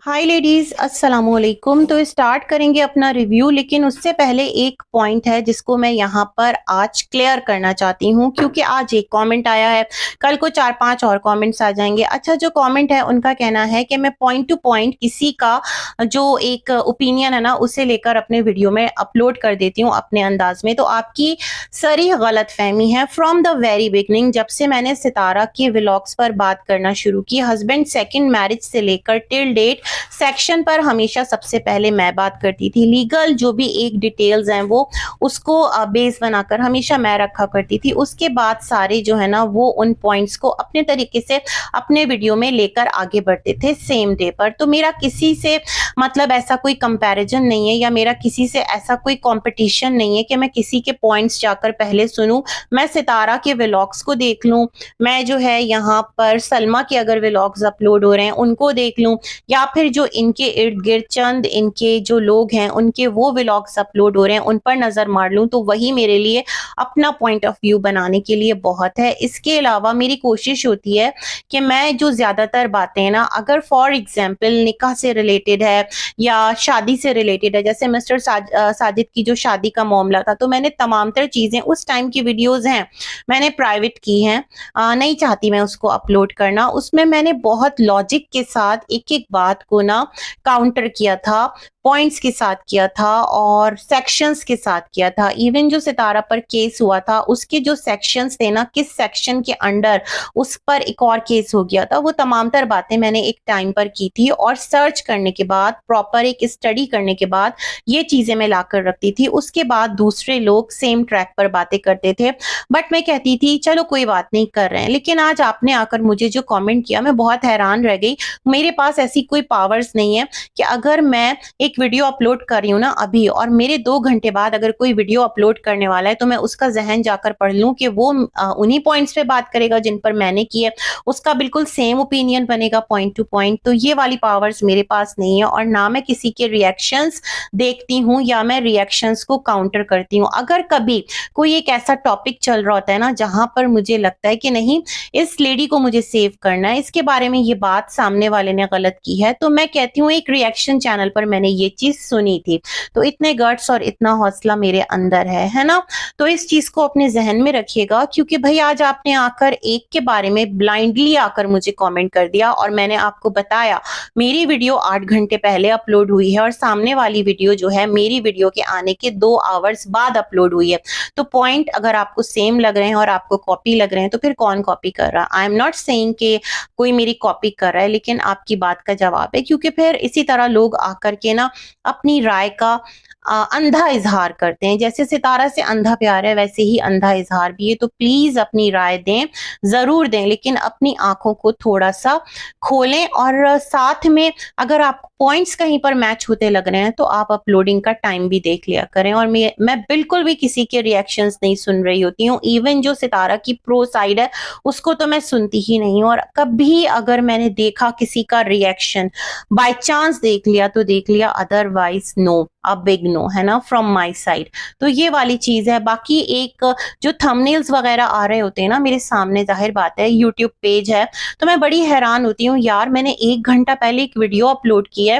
हाय ladies, अस्सलाम वालेकुम। तो स्टार्ट करेंगे अपना रिव्यू, लेकिन उससे पहले एक पॉइंट है जिसको मैं यहाँ पर आज क्लियर करना चाहती हूँ, क्योंकि आज एक कमेंट आया है, कल को 4-5 और कमेंट्स आ जाएंगे। अच्छा, जो कमेंट है उनका कहना है कि मैं पॉइंट टू पॉइंट किसी का जो एक ओपिनियन है ना उसे लेकर अपने वीडियो में अपलोड कर देती हूँ अपने अंदाज में। तो आपकी सारी गलत फहमी है। फ्रॉम द वेरी बिगनिंग, जब से मैंने सितारा के व्लॉग्स पर बात करना शुरू की, हस्बैंड सेकंड मैरिज से लेकर टिल डेट सेक्शन पर हमेशा सबसे पहले मैं बात करती थी। लीगल जो भी एक डिटेल्स हैं वो उसको बेस बनाकर हमेशा मैं रखा करती थी। उसके बाद सारे जो है ना वो उन पॉइंट्स को अपने तरीके से अपने वीडियो में लेकर आगे बढ़ते थे सेम डे पर। तो मेरा किसी से मतलब ऐसा कोई कंपैरिजन नहीं है या मेरा किसी से ऐसा कोई कंपटीशन नहीं है कि मैं किसी के पॉइंट्स जाकर पहले सुनूं। मैं सितारा के व्लॉग्स को देख लूं, मैं जो है यहाँ पर सलमा के अगर व्लॉग्स अपलोड हो रहे हैं उनको देख लूं, या फिर जो इनके इर्द गिर्द चंद इनके जो लोग हैं उनके वो व्लॉग्स अपलोड हो रहे हैं उन पर नजर मार लूं, तो वही मेरे लिए अपना पॉइंट ऑफ व्यू बनाने के लिए बहुत है। इसके अलावा मेरी कोशिश होती है कि मैं जो ज्यादातर बातें ना, अगर फॉर एग्जाम्पल निकाह से रिलेटेड है या शादी से रिलेटेड है, जैसे मिस्टर साजिद की जो शादी का मामला था, तो मैंने तमाम तर चीजें उस टाइम की वीडियोज हैं मैंने प्राइवेट की हैं, नहीं चाहती मैं उसको अपलोड करना। उसमें मैंने बहुत लॉजिक के साथ एक एक बात को ना काउंटर किया था, पॉइंट्स के साथ किया था और सेक्शंस के साथ किया था। इवन जो सितारा पर केस हुआ था उसके जो सेक्शंस थे ना, किस सेक्शन के अंडर उस पर एक और केस हो गया था, वो तमाम तर बातें मैंने एक टाइम पर की थी और सर्च करने के बाद, प्रॉपर एक स्टडी करने के बाद ये चीजें मैं लाकर रखती थी। उसके बाद दूसरे लोग सेम ट्रैक पर बातें करते थे, बट मैं कहती थी चलो कोई बात नहीं, कर रहे हैं। लेकिन आज आपने आकर मुझे जो कमेंट किया, मैं बहुत हैरान रह गई। मेरे पास ऐसी कोई पावर्स नहीं है कि अगर मैं एक वीडियो अपलोड कर रही हूँ ना अभी, और मेरे 2 घंटे बाद अगर कोई वीडियो अपलोड करने वाला है तो मैं उसका जहन जाकर पढ़ लूं कि वो उन्हीं पॉइंट्स पे बात करेगा जिन पर मैंने की है, उसका बिल्कुल सेम ओपिनियन बनेगा पॉइंट टू पॉइंट। तो ये वाली पावर्स मेरे पास नहीं है, और ना मैं किसी के रिएक्शंस देखती हूँ या मैं रिएक्शंस को काउंटर करती हूँ। अगर कभी कोई एक ऐसा टॉपिक चल रहा होता है ना जहां पर मुझे लगता है कि नहीं, इस लेडी को मुझे सेव करना है, इसके बारे में ये बात सामने वाले ने गलत की है, तो मैं कहती हूँ एक रिएक्शन चैनल पर मैंने ये चीज सुनी थी। तो इतने गट्स और इतना हौसला मेरे अंदर है ना। तो इस चीज को अपने जहन में रखिएगा, क्योंकि भाई आज आपने आकर एक के बारे में ब्लाइंडली आकर मुझे कमेंट कर दिया और मैंने आपको बताया मेरी वीडियो 8 घंटे पहले अपलोड हुई है और सामने वाली वीडियो जो है मेरी वीडियो के आने के 2 आवर्स बाद अपलोड हुई है। तो पॉइंट अगर आपको सेम लग रहे हैं और आपको कॉपी लग रहे हैं तो फिर कौन कॉपी कर रहा है? आई एम नॉट सेइंग कि कोई मेरी कॉपी कर रहा है, लेकिन आपकी बात का जवाब है, क्योंकि फिर इसी तरह लोग आकर के ना अपनी राय का अंधा इजहार करते हैं। जैसे सितारा से अंधा प्यार है वैसे ही अंधा इजहार भी है। तो प्लीज अपनी राय दें, जरूर दें, लेकिन अपनी आंखों को थोड़ा सा खोलें, और साथ में अगर आप पॉइंट्स कहीं पर मैच होते लग रहे हैं तो आप अपलोडिंग का टाइम भी देख लिया करें। और मैं बिल्कुल भी किसी के रिएक्शंस नहीं सुन रही होती हूँ। इवन जो सितारा की प्रो साइड है उसको तो मैं सुनती ही नहीं हूँ, और कभी अगर मैंने देखा किसी का रिएक्शन, बाय चांस देख लिया तो देख लिया, otherwise no, a big no है ना फ्रॉम माय साइड। तो ये वाली चीज है। बाकी एक जो थंबनेल्स वगैरह आ रहे होते हैं ना मेरे सामने, जाहिर बात है यूट्यूब पेज है, तो मैं बड़ी हैरान होती हूँ यार, मैंने 1 घंटा पहले एक वीडियो अपलोड की है।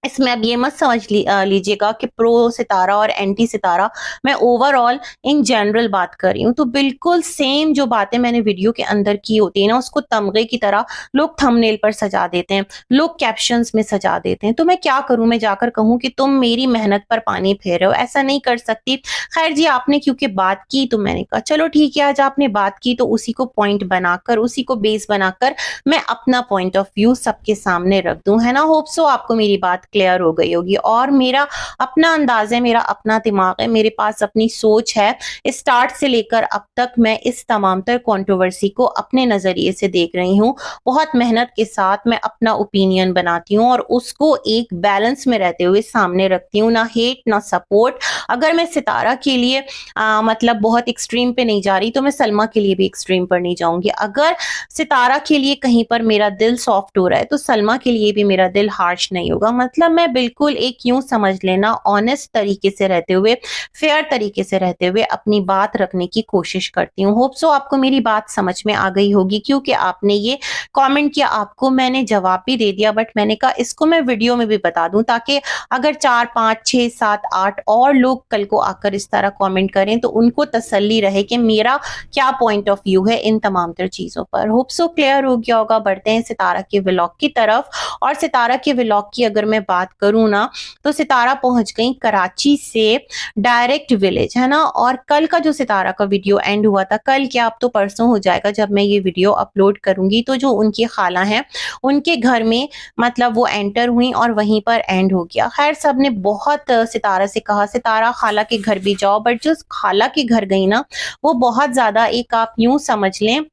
इसमें अब ये मत समझ लीजिएगा कि प्रो सितारा और एंटी सितारा, मैं ओवरऑल इन जनरल बात कर रही हूँ। तो बिल्कुल सेम जो बातें मैंने वीडियो के अंदर की होती है ना, उसको तमगे की तरह लोग थंबनेल पर सजा देते हैं, लोग कैप्शंस में सजा देते हैं। तो मैं क्या करूं, मैं जाकर कहूं कि तुम मेरी मेहनत पर पानी फेर रहे हो? ऐसा नहीं कर सकती। खैर जी, आपने क्योंकि बात की तो मैंने कहा चलो ठीक है, आज आपने बात की तो उसी को पॉइंट बनाकर, उसी को बेस बनाकर मैं अपना पॉइंट ऑफ व्यू सबके सामने रख दूं, है ना। होप सो आपको मेरी बात क्लियर हो गई होगी। और मेरा अपना अंदाज है, मेरा अपना दिमाग है, मेरे पास अपनी सोच है। स्टार्ट से लेकर अब तक मैं इस तमाम तर कंट्रोवर्सी को अपने नजरिए से देख रही हूँ। बहुत मेहनत के साथ मैं अपना ओपिनियन बनाती हूँ और उसको एक बैलेंस में रहते हुए सामने रखती हूँ, ना हेट ना सपोर्ट। अगर मैं सितारा के लिए मतलब बहुत एक्सट्रीम पे नहीं जा रही तो मैं सलमा के लिए भी एक्सट्रीम पर नहीं जाऊंगी। अगर सितारा के लिए कहीं पर मेरा दिल सॉफ्ट हो रहा है तो सलमा के लिए भी मेरा दिल हार्श नहीं होगा। मतलब मतलब मैं बिल्कुल एक यूं समझ लेना ऑनेस्ट तरीके से रहते हुए, फेयर तरीके से रहते हुए अपनी बात रखने की कोशिश करती हूँ। होप सो आपको मेरी बात समझ में आ गई होगी, क्योंकि आपने ये कमेंट किया, आपको मैंने जवाब भी दे दिया, बट मैंने कहा इसको मैं वीडियो में भी बता दूं, ताकि अगर 4 5 6 7 8 और लोग कल को आकर इस तरह कमेंट करें तो उनको तसल्ली रहे कि मेरा क्या पॉइंट ऑफ व्यू है इन तमाम तर चीजों पर। होप सो क्लियर हो गया होगा। बढ़ते हैं सितारा के व्लॉग की तरफ। और सितारा के व्लॉग की अगर मैं बात करूं ना, तो सितारा पहुंच गई कराची से डायरेक्ट विलेज, है ना। और कल का जो सितारा का वीडियो एंड हुआ था, कल क्या अब तो परसों हो जाएगा जब मैं ये वीडियो अपलोड करूंगी, तो जो उनकी खाला हैं उनके घर में मतलब वो एंटर हुई और वहीं पर एंड हो गया। खैर सबने बहुत सितारा से कहा सितारा खाला के घर भी जाओ, बट जो खाला के घर गई ना, वो बहुत ज्यादा एक आप यूं समझ लें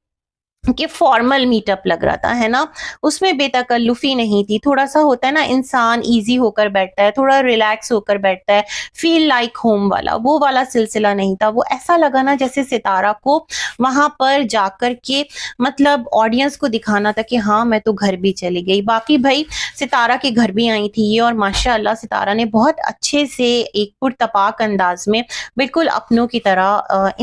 कि फॉर्मल मीटअप लग रहा था, है ना। उसमें बेतकल्लुफी नहीं थी। थोड़ा सा होता है ना, इंसान इजी होकर बैठता है, थोड़ा रिलैक्स होकर बैठता है, फील लाइक होम वाला, वो वाला सिलसिला नहीं था। वो ऐसा लगा ना जैसे सितारा को वहां पर जाकर के मतलब ऑडियंस को दिखाना था कि हाँ मैं तो घर भी चली गई। बाकी भाई सितारा के घर भी आई थी ये, और माशाअल्लाह सितारा ने बहुत अच्छे से एक पुरतपाक अंदाज में बिल्कुल अपनों की तरह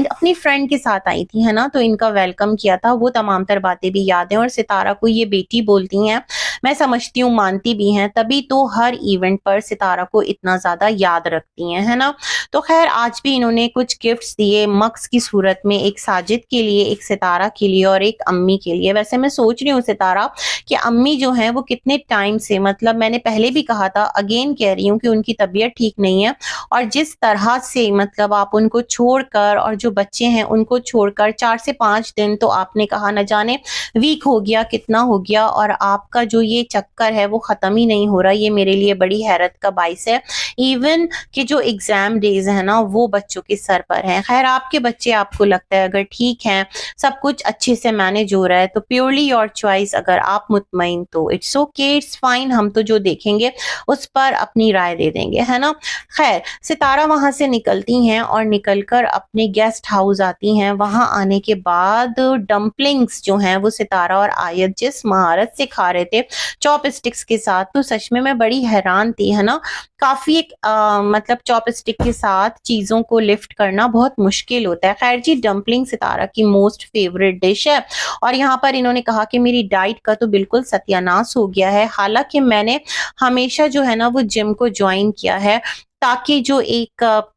अपनी फ्रेंड के साथ आई थी, है ना। तो इनका वेलकम किया था, वो तमाम तर बातें भी याद हैं। और सितारा को ये बेटी बोलती हैं, मैं समझती हूँ मानती भी हैं, तभी तो हर इवेंट पर सितारा को इतना ज्यादा याद रखती हैं, है ना। तो खैर आज भी इन्होंने कुछ गिफ्ट्स दिए मग्स की सूरत में, एक साजिद के लिए, एक सितारा के लिए और एक अम्मी के लिए। वैसे मैं सोच रही हूँ सितारा कि अम्मी जो है वो कितने टाइम से, मतलब मैंने पहले भी कहा था, अगेन कह रही हूँ कि उनकी तबीयत ठीक नहीं है, और जिस तरह से मतलब आप उनको छोड़कर और जो बच्चे हैं उनको छोड़कर 4 से 5 दिन तो आपने कहा न जाने वीक हो गया, कितना हो गया, और आपका जो ये चक्कर है वो खत्म ही नहीं हो रहा। ये मेरे लिए बड़ी हैरत का बाइस है। इवन कि जो एग्जाम डेज है ना वो बच्चों के सर पर हैं। खैर आपके बच्चे आपको लगता है अगर ठीक हैं, सब कुछ अच्छे से मैनेज हो रहा है, तो प्योरली योर चॉइस। अगर आप मुतमईन तो इट्स ओके, इट्स फाइन, हम तो जो देखेंगे उस पर अपनी राय दे देंगे, है ना। खैर सितारा वहां से निकलती हैं और निकलकर अपने गेस्ट हाउस आती हैं। वहां आने के बाद डम्पलिंग्स जो हैं वो सितारा और आयत जिस महारत से खा रहे थे चॉपस्टिक्स के साथ, तो सच में मैं बड़ी हैरान थी, है ना। काफी मतलब चॉपस्टिक के साथ चीजों को लिफ्ट करना बहुत मुश्किल होता है। खैर जी, डम्पलिंग सितारा की मोस्ट फेवरेट डिश है, और यहाँ पर इन्होंने कहा कि मेरी डाइट का तो बिल्कुल सत्यानाश हो गया है। हालांकि मैंने हमेशा जो है ना वो जिम को ज्वाइन किया है, ताकि जो एक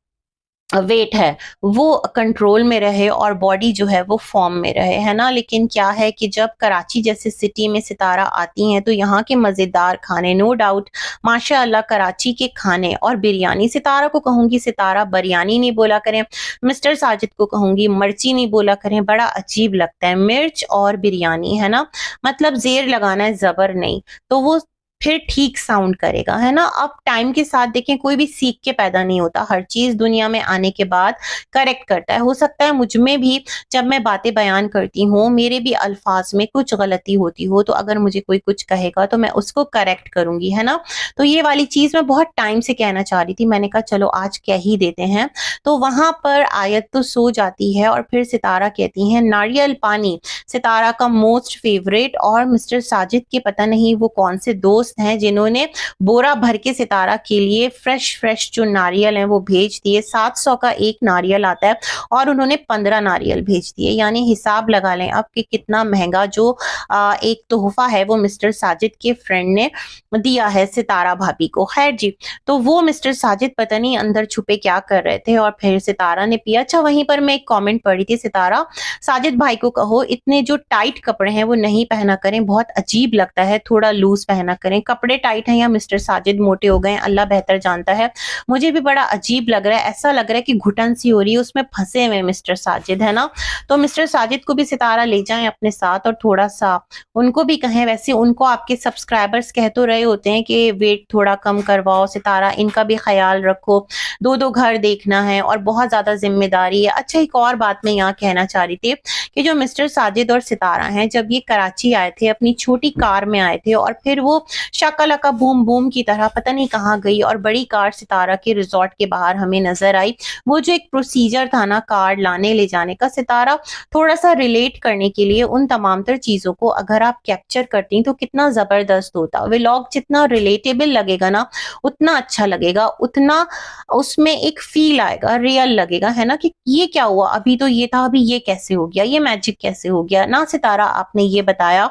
वेट है वो कंट्रोल में रहे और बॉडी जो है वो फॉर्म में रहे, है ना। लेकिन क्या है कि जब कराची जैसे सिटी में सितारा आती हैं तो यहाँ के मजेदार खाने, नो डाउट माशाअल्लाह कराची के खाने और बिरयानी, सितारा को कहूंगी सितारा बिरयानी नहीं बोला करें, मिस्टर साजिद को कहूंगी मर्ची नहीं बोला करें, बड़ा अजीब लगता है मिर्च और बिरयानी, है ना। मतलब जेर लगाना है, जबर नहीं, तो वो फिर ठीक साउंड करेगा, है ना। अब टाइम के साथ देखें, कोई भी सीख के पैदा नहीं होता, हर चीज दुनिया में आने के बाद करेक्ट करता है। हो सकता है मुझ में भी जब मैं बातें बयान करती हूँ मेरे भी अल्फाज में कुछ गलती होती हो, तो अगर मुझे कोई कुछ कहेगा तो मैं उसको करेक्ट करूंगी, है ना। तो ये वाली चीज मैं बहुत टाइम से कहना चाह रही थी, मैंने कहा चलो आज कह ही देते हैं। तो वहां पर आयत तो सो जाती है और फिर सितारा कहती है नारियल पानी, सितारा का मोस्ट फेवरेट। और मिस्टर साजिद के पता नहीं वो कौन से दोस्त हैं जिन्होंने बोरा भर के सितारा के लिए फ्रेश जो नारियल हैं वो भेज दिए। 700 का एक नारियल आता है और उन्होंने 15 नारियल भेज दिए, यानी हिसाब लगा लें अब कि कितना महंगा जो एक तोहफा है वो मिस्टर साजिद के फ्रेंड ने दिया है सितारा भाभी को। खैर जी, तो वो मिस्टर साजिद पता नहीं अंदर छुपे क्या कर रहे थे और फिर सितारा ने पिया। अच्छा, वहीं पर मैं एक कमेंट पढ़ी थी, सितारा साजिद भाई को कहो इतने जो टाइट कपड़े हैं वो नहीं पहना करें, बहुत अजीब लगता है, थोड़ा लूज पहना करें। कपड़े टाइट हैं या मिस्टर साजिद मोटे हो गए, अल्लाह बेहतर जानता है। मुझे भी बड़ा अजीब लग रहा है, ऐसा लग रहा है कि घुटन सी हो रही है, उसमें फंसे हुए मिस्टर साजिद, है ना। तो मिस्टर साजिद को भी सितारा ले जाएं अपने साथ और थोड़ा सा उनको भी कहें। वैसे उनको आपके सब्सक्राइबर्स कह तो रहे होते हैं कि वेट थोड़ा कम करवाओ सितारा, इनका भी ख्याल रखो, 2 घर देखना है और बहुत ज्यादा जिम्मेदारी है। अच्छा, एक और बात मैं यहाँ कहना चाह रही थी कि जो मिस्टर साजिद और सितारा हैं जब ये कराची आए थे अपनी छोटी कार में आए थे और फिर वो शाका लाका बूम बूम की तरह पता नहीं कहाँ गई और बड़ी कार सितारा के रिजॉर्ट के बाहर हमें नजर आई। वो जो एक प्रोसीजर था ना कार लाने ले जाने का, सितारा थोड़ा सा रिलेट करने के लिए उन तमाम तर चीजों को अगर आप कैप्चर करती तो कितना जबरदस्त होता। व्लॉग जितना रिलेटेबल लगेगा ना उतना अच्छा लगेगा, उतना उसमें एक फील आएगा, रियल लगेगा, है ना, कि ये क्या हुआ, अभी तो ये था, अभी ये कैसे हो गया, ये मैजिक कैसे हो गया ना। सितारा आपने ये बताया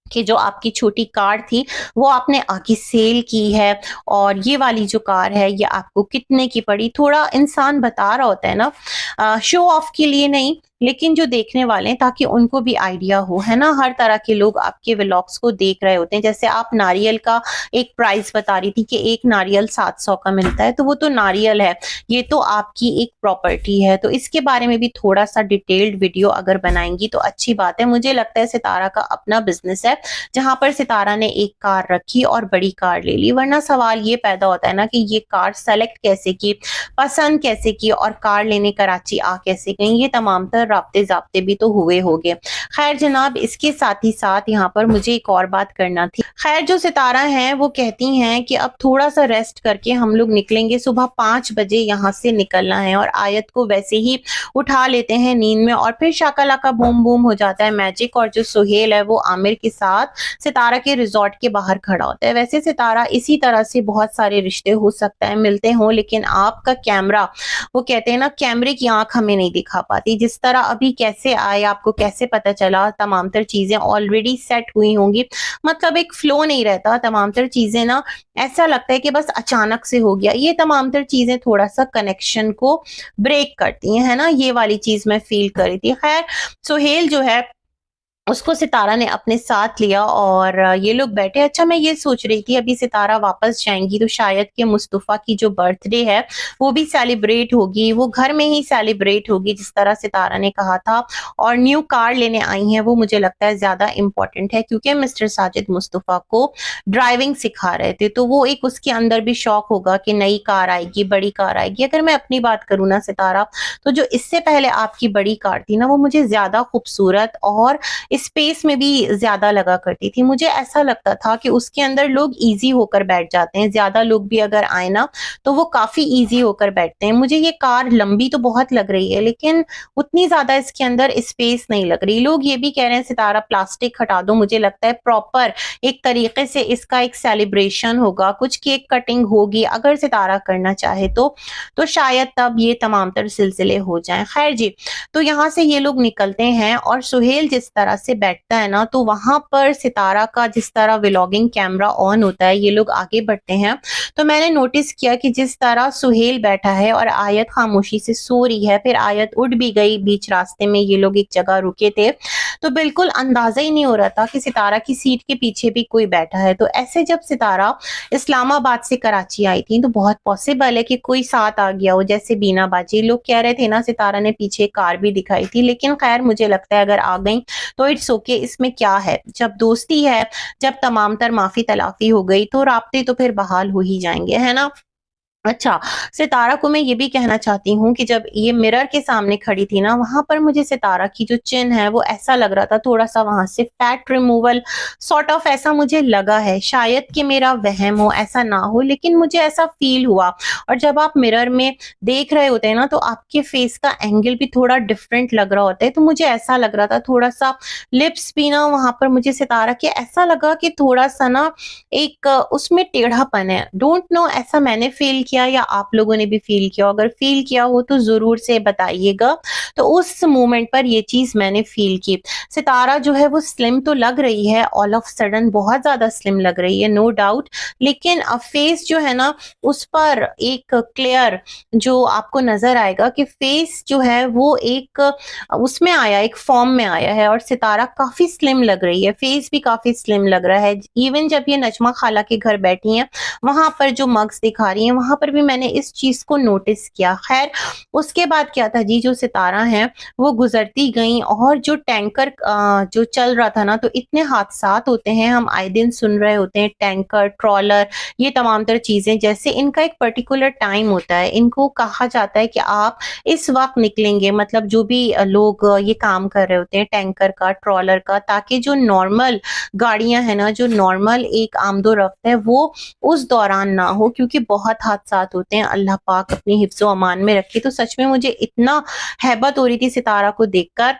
कि जो आपकी छोटी कार थी वो आपने आके सेल की है और ये वाली जो कार है ये आपको कितने की पड़ी। थोड़ा इंसान बता रहा होता है ना, शो ऑफ के लिए नहीं, लेकिन जो देखने वाले हैं ताकि उनको भी आइडिया हो, है ना। हर तरह के लोग आपके व्लॉग्स को देख रहे होते हैं। जैसे आप नारियल का एक प्राइस बता रही थी कि एक नारियल 700 का मिलता है, तो वो तो नारियल है, ये तो आपकी एक प्रॉपर्टी है। तो इसके बारे में भी थोड़ा सा डिटेल्ड वीडियो अगर बनाएंगी तो अच्छी बात है। मुझे लगता है सितारा का अपना बिजनेस है जहां पर सितारा ने एक कार रखी और बड़ी कार ले ली, वरना सवाल ये पैदा होता है ना कि ये कार सेलेक्ट कैसे की, पसंद कैसे की और कार लेने कराची आ कैसे गई। ये तमाम तर राब्ते जाब्ते भी तो हुए होंगे। खैर जनाब, इसके साथ ही साथ यहाँ पर मुझे एक और बात करना थी। खैर जो सितारा हैं वो कहती हैं कि अब थोड़ा सा रेस्ट करके हम लोग निकलेंगे, सुबह 5 बजे यहाँ से निकलना है। और आयत को वैसे ही उठा लेते हैं नींद में और फिर शाकाला का बूम बूम हो जाता है मैजिक। और जो सुहेल है वो आमिर के साथ सितारा के रिजॉर्ट के बाहर खड़ा होता है। वैसे सितारा इसी तरह से बहुत सारे रिश्ते हो सकता है मिलते हों, लेकिन आपका कैमरा, वो कहते हैं ना कैमरे की आंख हमें नहीं दिखा पाती। जिस तरह अभी कैसे आए, आपको कैसे पता चला, तमाम तर चीजें ऑलरेडी सेट हुई होंगी, मतलब एक फ्लो नहीं रहता। तमाम तर चीजें ना ऐसा लगता है कि बस अचानक से हो गया। ये तमाम तर चीजें थोड़ा सा कनेक्शन को ब्रेक करती हैं, है ना। ये वाली चीज मैं फील करी थी। खैर सुहेल जो है उसको सितारा ने अपने साथ लिया और ये लोग बैठे। अच्छा मैं ये सोच रही थी अभी सितारा वापस जाएंगी तो शायद कि मुस्तफ़ा की जो बर्थडे है वो भी सेलिब्रेट होगी, वो घर में ही सेलिब्रेट होगी जिस तरह सितारा ने कहा था। और न्यू कार लेने आई हैं वो मुझे लगता है ज्यादा इंपॉर्टेंट है, क्योंकि मिस्टर साजिद मुस्तफ़ा को ड्राइविंग सिखा रहे थे, तो वो एक उसके अंदर भी शौक होगा कि नई कार आएगी, बड़ी कार आएगी। अगर मैं अपनी बात करूँ ना सितारा, तो जो इससे पहले आपकी बड़ी कार थी ना वो मुझे ज्यादा खूबसूरत और स्पेस में भी ज्यादा लगा करती थी। मुझे ऐसा लगता था कि उसके अंदर लोग इजी होकर बैठ जाते हैं, ज्यादा लोग भी अगर आए ना तो वो काफी इजी होकर बैठते हैं। मुझे ये कार लंबी तो बहुत लग रही है लेकिन उतनी ज्यादा इसके अंदर स्पेस नहीं लग रही। लोग ये भी कह रहे हैं सितारा प्लास्टिक हटा दो। मुझे लगता है प्रॉपर एक तरीके से इसका एक सेलिब्रेशन होगा, कुछ केक कटिंग होगी अगर सितारा करना चाहे तो शायद तब ये तमाम तर सिलसिले हो जाएं। खैर जी, तो यहाँ से ये लोग निकलते हैं और सुहेल जिस तरह से बैठता है ना तो वहां पर सितारा का जिस तरह व्लॉगिंग कैमरा ऑन होता है, ये लोग आगे बढ़ते हैं तो मैंने नोटिस किया कि जिस तरह सुहेल बैठा है और आयत खामोशी से सो रही है, फिर आयत उठ भी गई, बीच रास्ते में ये लोग एक जगह रुके थे तो बिल्कुल अंदाजा ही नहीं हो रहा था कि सितारा की सीट के पीछे भी कोई बैठा है। तो ऐसे जब सितारा इस्लामाबाद से कराची आई थी तो बहुत पॉसिबल है कि कोई साथ आ गया हो, जैसे बीना बाजी। लोग कह रहे थे ना सितारा ने पीछे कार भी दिखाई थी, लेकिन खैर मुझे लगता है अगर आ गई तो इट्स ओके, इसमें क्या है। जब दोस्ती है, जब तमाम तर माफी तलाफी हो गई तो राब्ते तो फिर बहाल हो ही जाएंगे, है ना। अच्छा, सितारा को मैं ये भी कहना चाहती हूँ कि जब ये मिरर के सामने खड़ी थी ना वहां पर मुझे सितारा की जो चिन है वो ऐसा लग रहा था थोड़ा सा वहां से फैट रिमूवल सॉर्ट ऑफ ऐसा मुझे लगा है। शायद कि मेरा वहम हो, ऐसा ना हो, लेकिन मुझे ऐसा फील हुआ। और जब आप मिरर में देख रहे होते हैं ना तो आपके फेस का एंगल भी थोड़ा डिफरेंट लग रहा होता है, तो मुझे ऐसा लग रहा था थोड़ा सा लिप्स भी ना वहां पर मुझे सितारा के ऐसा लगा कि थोड़ा सा ना एक उसमें टेढ़ापन है। डोंट नो ऐसा मैंने फील किया या आप लोगों ने भी फील किया। अगर फील किया हो तो जरूर से बताइएगा। तो उस मोमेंट पर ये चीज मैंने फील की। सितारा जो है वो स्लिम तो लग रही है, ऑल ऑफ सडन बहुत ज्यादा स्लिम लग रही है, नो डाउट, लेकिन फेस जो है ना उस पर एक क्लियर जो आपको नजर आएगा कि फेस जो है वो एक उसमें आया, एक फॉर्म में आया है। और सितारा काफी स्लिम लग रही है, फेस भी काफी स्लिम लग रहा है। इवन जब ये नजमा खाला के घर बैठी हैं वहां पर जो मग्स दिखा रही हैं वहां पर भी मैंने इस चीज़ को नोटिस किया। खैर उसके बाद क्या था जी, जो सितारा हैं वो गुज़रती गईं और जो टैंकर जो चल रहा था ना, तो इतने हादसात होते हैं, हम आए दिन सुन रहे होते हैं, टैंकर, ट्रॉलर, ये तमाम तर चीज़ें, जैसे इनका एक पर्टिकुलर टाइम होता है। इनको कहा जाता है कि आप इस वक़्त निकलेंगे, मतलब जो भी लोग ये काम कर रहे होते हैं टैंकर का, ट्रॉलर का, ताकि जो नॉर्मल गाड़ियाँ हैं ना, जो नॉर्मल एक आमदो-रफ्त है, वो उस दौरान ना हो, क्योंकि बहुत हादसात होते हैं। अल्लाह पाक अपनी हिफ्ज़-ओ अमान में रखे। तो सच में मुझे इतना हैबत हो रही थी सितारा को देखकर,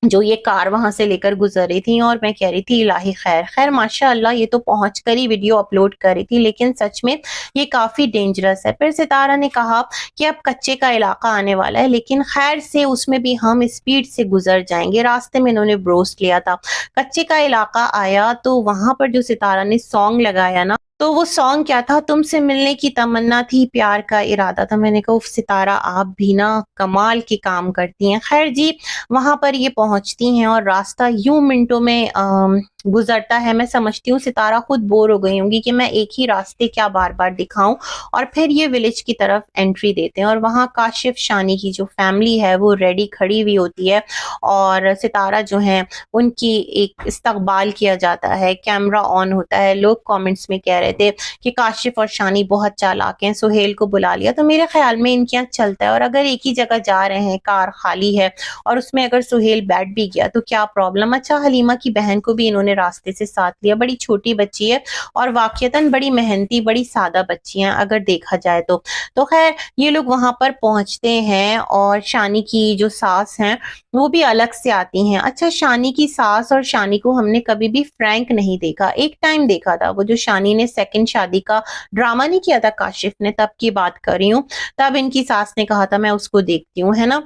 जो ये कार वहाँ से लेकर गुज़र रही थी, और मैं कह रही थी इलाही खैर। खैर माशाअल्लाह ये तो पहुँच कर ही वीडियो अपलोड कर रही थी, लेकिन सच में ये काफ़ी डेंजरस है। फिर सितारा ने कहा कि अब कच्चे का इलाका आने वाला है, लेकिन खैर से उसमें भी हम स्पीड से गुज़र जाएँगे। रास्ते में इन्होंने ब्रोस्ट लिया था। कच्चे का इलाका आया तो वहाँ पर जो सितारा ने सॉन्ग लगाया ना, तो वो सॉन्ग क्या था, तुमसे मिलने की तमन्ना थी, प्यार का इरादा था। मैंने कहा उफ़ सितारा आप भी ना कमाल के काम करती हैं। खैर जी, वहाँ पर ये पहुँचती हैं और रास्ता यूँ मिनटों में गुज़रता है। मैं समझती हूँ सितारा खुद बोर हो गई होंगी कि मैं एक ही रास्ते क्या बार-बार दिखाऊँ, और फिर ये विलेज की तरफ एंट्री देते हैं, और वहाँ काशिफ़ शानी की जो फैमिली है वो रेडी खड़ी हुई होती है, और सितारा जो हैं उनकी एक इस्तकबाल किया जाता है, कैमरा ऑन होता है। लोग कमेंट्स में कह रहे थे कि काशिफ़ और शानी बहुत चालाक हैं, सुहेल को बुला लिया। तो मेरे ख़्याल में इनके यहाँ चलता है, और अगर एक ही जगह जा रहे हैं, कार खाली है और उसमें अगर सुहेल बैठ भी गया तो क्या प्रॉब्लम। अच्छा, हलीमा की बहन को भी इन्होंने रास्ते से साथ लिया। बड़ी छोटी बच्ची है और वाक़ईतन बड़ी मेहनती, बड़ी सादा बच्ची है अगर देखा जाए तो। तो ख़ैर ये लोग वहाँ पर पहुँचते हैं, और शानी की जो सास हैं वो भी अलग से आती हैं। अच्छा, शानी की सास और शानी को हमने कभी भी फ्रैंक नहीं देखा। एक टाइम देखा था, वो जो शानी ने सेकंड शादी का ड्रामा नहीं किया था काशिफ़ ने, तब की बात कर रही हूँ। तब इनकी सास ने कहा था मैं उसको देखती हूँ, है ना?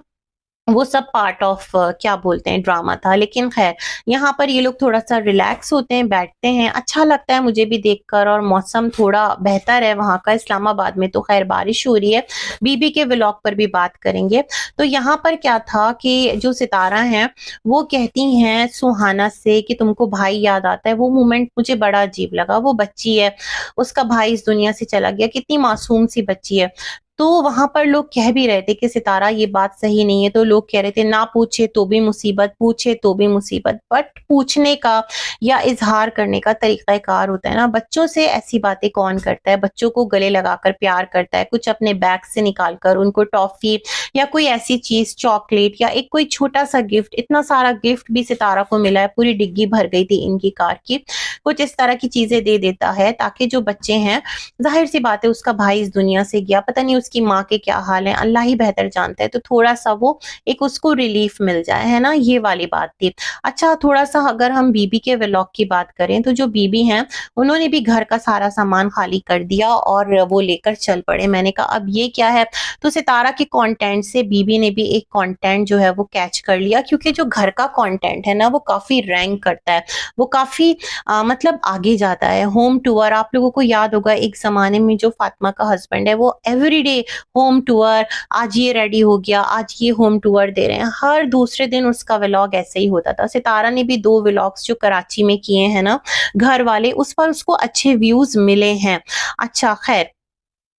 वो सब पार्ट ऑफ क्या बोलते हैं ड्रामा था। लेकिन ख़ैर यहाँ पर ये लोग थोड़ा-सा रिलैक्स होते हैं, बैठते हैं, अच्छा लगता है मुझे भी देखकर, और मौसम थोड़ा बेहतर है वहाँ का। इस्लामाबाद में तो ख़ैर बारिश हो रही है। बीबी के व्लॉग पर भी बात करेंगे। तो यहाँ पर क्या था कि जो सितारा हैं वो कहती हैं सुहाना से कि तुमको भाई याद आता है। वो मोमेंट मुझे बड़ा अजीब लगा। वो बच्ची है, उसका भाई इस दुनिया से चला गया, कितनी मासूम सी बच्ची है। तो वहाँ पर लोग कह भी रहे थे कि सितारा ये बात सही नहीं है, तो लोग कह रहे थे ना पूछे तो भी मुसीबत, पूछे तो भी मुसीबत। बट पूछने का या इज़हार करने का तरीक़ाकार होता है ना, बच्चों से ऐसी बातें कौन करता है? बच्चों को गले लगाकर प्यार करता है, कुछ अपने बैग से निकाल कर उनको टॉफ़ी या कोई ऐसी चीज़, चॉकलेट या एक कोई छोटा-सा गिफ्ट, इतना सारा गिफ्ट भी सितारा को मिला है, पूरी डिग्गी भर गई थी इनकी कार की। कुछ इस तरह की चीज़ें दे देता है ताकि जो बच्चे हैं, ज़ाहिर-सी बात है उसका भाई इस दुनिया से गया, पता नहीं उसकी माँ के क्या हाल है, अल्लाह ही बेहतर जानता है, तो थोड़ा-सा वो एक उसको रिलीफ मिल जाए, है ना? ये वाली बात थी। अच्छा, थोड़ा-सा अगर हम बीबी के व्लॉग की बात करें, तो जो बीबी हैं, उन्होंने भी घर का सारा सामान खाली कर दिया और वो लेकर चल पड़े। मैंने कहा अब ये क्या है? तो सितारा के कंटेंट से बीबी ने भी एक कंटेंट जो है वो कैच कर लिया, क्योंकि जो घर का कंटेंट है ना, वो काफ़ी रैंक करता है, वो काफ़ी मतलब आगे जाता है। होम टूर, आप लोगों को याद होगा एक ज़माने में जो फातिमा का हस्बैंड है वो एवरीडे होम टूर, आज ये रेडी हो गया, आज ये होम टूर दे रहे हैं। हर दूसरे दिन उसका व्लॉग ऐसे ही होता था। सितारा ने भी 2 व्लॉग्स जो कराची में किए हैं ना घर वाले, उस पर उसको अच्छे व्यूज़ मिले हैं। अच्छा खैर,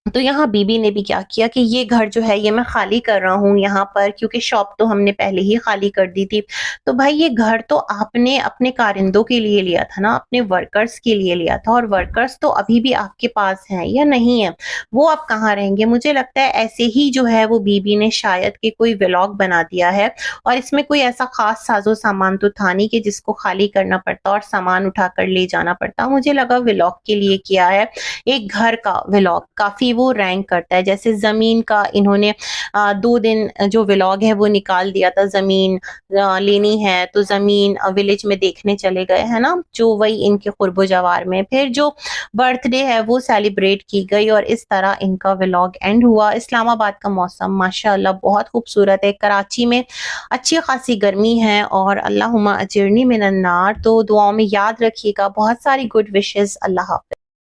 तो यहाँ बीबी ने भी क्या किया कि ये घर जो है ये मैं खाली कर रहा हूँ यहाँ पर, क्योंकि शॉप तो हमने पहले ही खाली कर दी थी। तो भाई ये घर तो आपने अपने कारिंदों के लिए लिया था ना, अपने वर्कर्स के लिए लिया था, और वर्कर्स तो अभी भी आपके पास हैं या नहीं है, वो अब कहाँ रहेंगे? मुझे लगता है ऐसे ही जो है वो बीबी ने शायद कि कोई व्लॉग बना दिया है, और इसमें कोई ऐसा खास साजो सामान तो था नहीं कि जिसको खाली करना पड़ता और सामान उठाकर ले जाना पड़ता। मुझे लगा व्लॉग के लिए किया है। एक घर का व्लॉग काफ़ी वो रैंक करता है। जैसे ज़मीन का इन्होंने 2 दिन जो व्लॉग है वो निकाल दिया था, ज़मीन लेनी है तो ज़मीन विलेज में देखने चले गए, है ना? जो वही इनके कुर्बो जवार में। फिर जो बर्थडे है वो सेलिब्रेट की गई, और इस तरह इनका व्लॉग एंड हुआ। इस्लामाबाद का मौसम माशाअल्लाह बहुत खूबसूरत है। कराची में अच्छी खासी गर्मी है, और अल्लाहुम्मा अजिरनी मिनन नार। तो दुआओं में याद रखिएगा। बहुत सारी गुड विशेज़। अल्लाह हाफ़िज़।